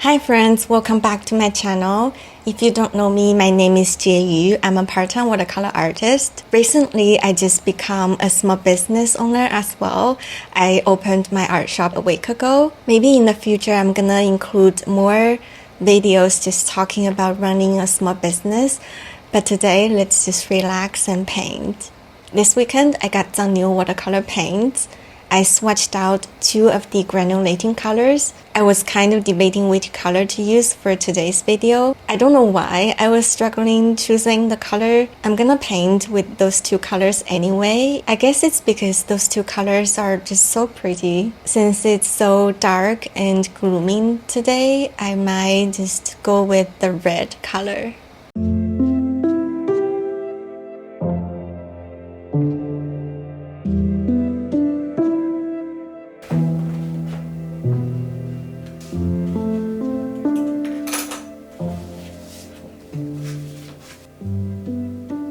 Hi friends, welcome back to my channel. If you don't know me, my name is Jieyu. I'm a part-time watercolor artist. Recently, I just become a small business owner as well. I opened my art shop a week ago. Maybe in the future, I'm gonna include more videos just talking about running a small business. But today, let's just relax and paint. This weekend, I got some new watercolor paints. I swatched out two of the granulating colors. I was kind of debating which color to use for today's video. I don't know why I was struggling choosing the color. I'm gonna paint with those two colors anyway. I guess it's because those two colors are just so pretty. Since it's so dark and gloomy today, I might just go with the red color.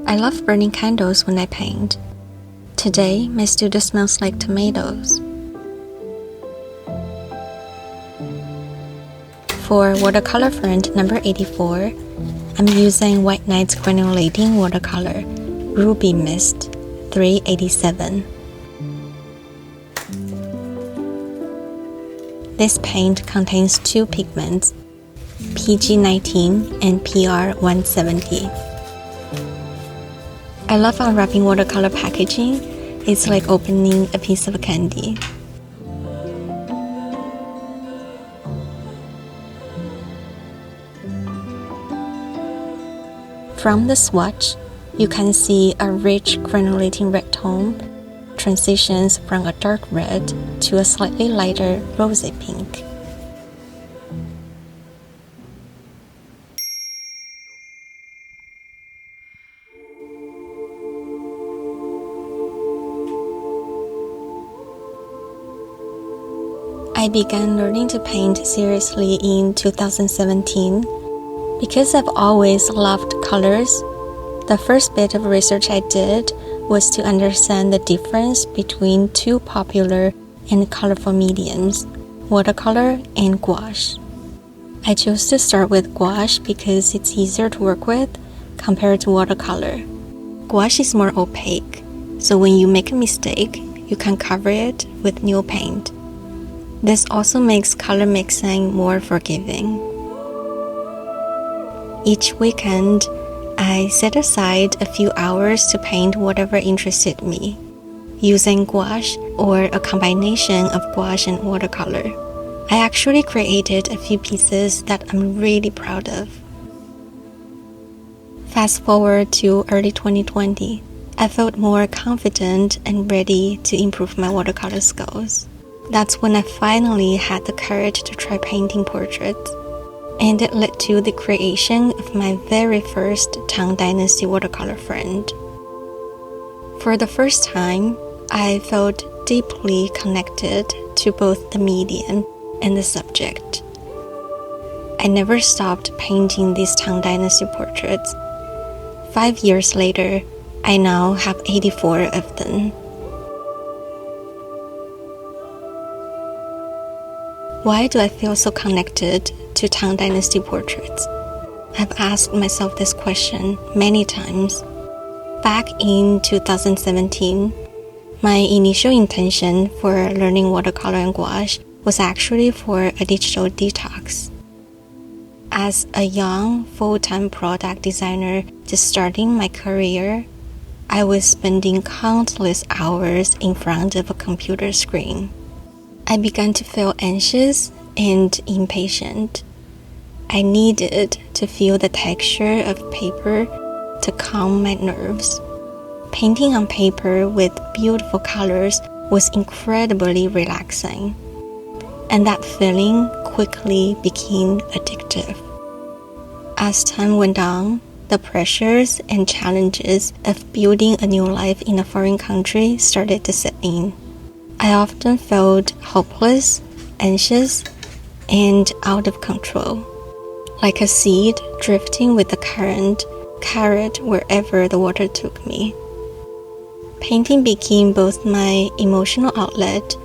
I love burning candles when I paint. Today, my studio smells like tomatoes. For Watercolor Friend number 84, I'm using White Nights Granulating Watercolor, Ruby Mist 387. This paint contains two pigments, PG19 and PR170. I love unwrapping watercolor packaging. It's like opening a piece of candy. From the swatch, you can see a rich granulating red tone transitions from a dark red to a slightly lighter rosy pink. I began learning to paint seriously in 2017. Because I've always loved colors, the first bit of research I did was to understand the difference between two popular and colorful mediums, watercolor and gouache. I chose to start with gouache because it's easier to work with compared to watercolor. Gouache is more opaque, so when you make a mistake, you can cover it with new paint. This also makes color mixing more forgiving. Each weekend, I set aside a few hours to paint whatever interested me, using gouache or a combination of gouache and watercolor. I actually created a few pieces that I'm really proud of. Fast forward to early 2020, I felt more confident and ready to improve my watercolor skills. That's when I finally had the courage to try painting portraits, and it led to the creation of my very first Tang Dynasty watercolor friend. For the first time, I felt deeply connected to both the medium and the subject. I never stopped painting these Tang Dynasty portraits. 5 years later, I now have 84 of them. Why do I feel so connected to Tang Dynasty portraits? I've asked myself this question many times. Back in 2017, my initial intention for learning watercolor and gouache was actually for a digital detox. As a young, full-time product designer just starting my career, I was spending countless hours in front of a computer screen. I began to feel anxious and impatient. I needed to feel the texture of paper to calm my nerves. Painting on paper with beautiful colors was incredibly relaxing, and that feeling quickly became addictive. As time went on, the pressures and challenges of building a new life in a foreign country started to set in. I often felt hopeless, anxious, and out of control, like a seed drifting with the current, carried wherever the water took me. Painting became both my emotional outlet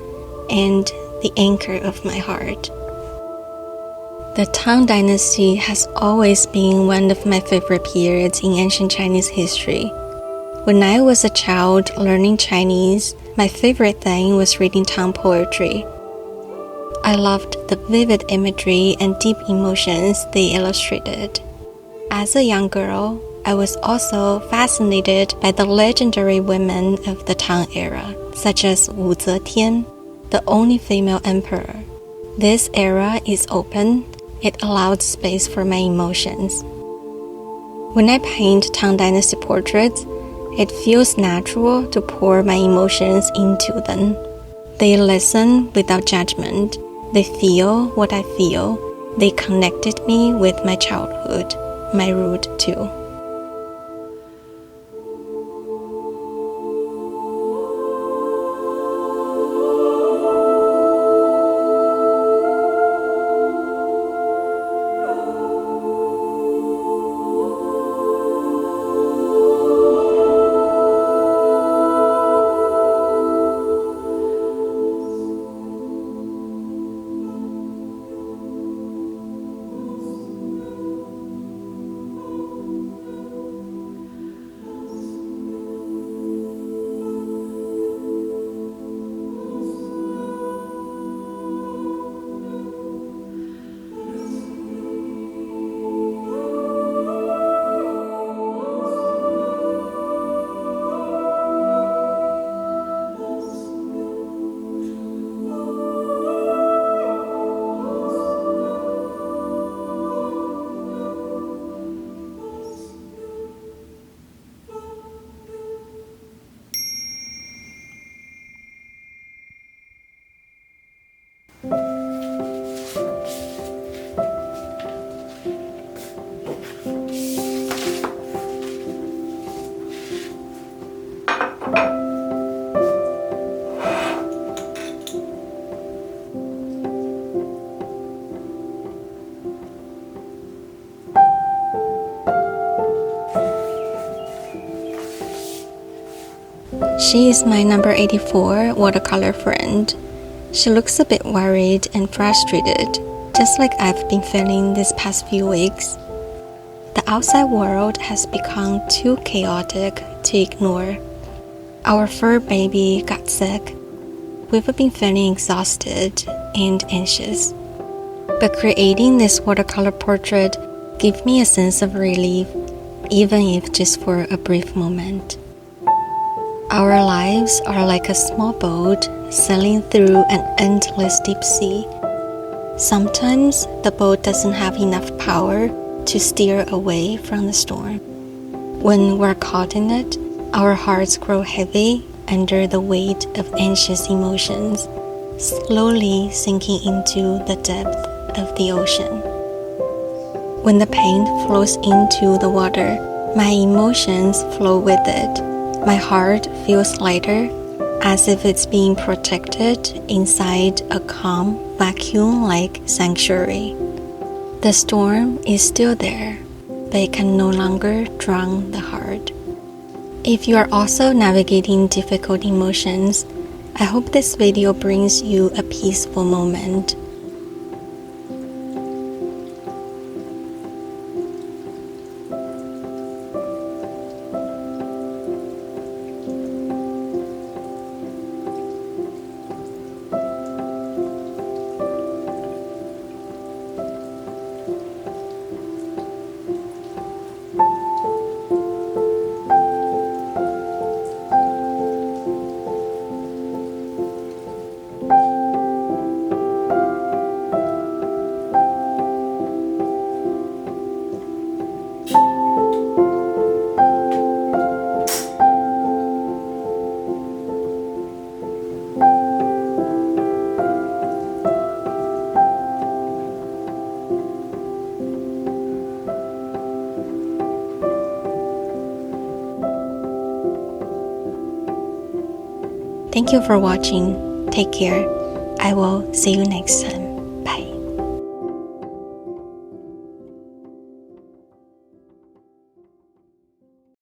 and the anchor of my heart. The Tang Dynasty has always been one of my favorite periods in ancient Chinese history. When I was a child learning Chinese, my favorite thing was reading Tang poetry. I loved the vivid imagery and deep emotions they illustrated. As a young girl, I was also fascinated by the legendary women of the Tang era, such as Wu Zetian, the only female emperor. This era is open. It allowed space for my emotions. When I paint Tang Dynasty portraits, it feels natural to pour my emotions into them. They listen without judgment. They feel what I feel. They connected me with my childhood, my root too. She is my number 84 watercolor friend. She looks a bit worried and frustrated, just like I've been feeling these past few weeks. The outside world has become too chaotic to ignore. Our fur baby got sick. We've been feeling exhausted and anxious. But creating this watercolor portrait gave me a sense of relief, even if just for a brief moment. Our lives are like a small boat sailing through an endless deep sea. Sometimes the boat doesn't have enough power to steer away from the storm. When we're caught in it, our hearts grow heavy under the weight of anxious emotions, slowly sinking into the depth of the ocean. When the paint flows into the water, my emotions flow with it. My heart feels lighter, as if it's being protected inside a calm, vacuum-like sanctuary. The storm is still there, but it can no longer drown the heart. If you are also navigating difficult emotions, I hope this video brings you a peaceful moment. Thank you for watching. Take care. I will see you next time.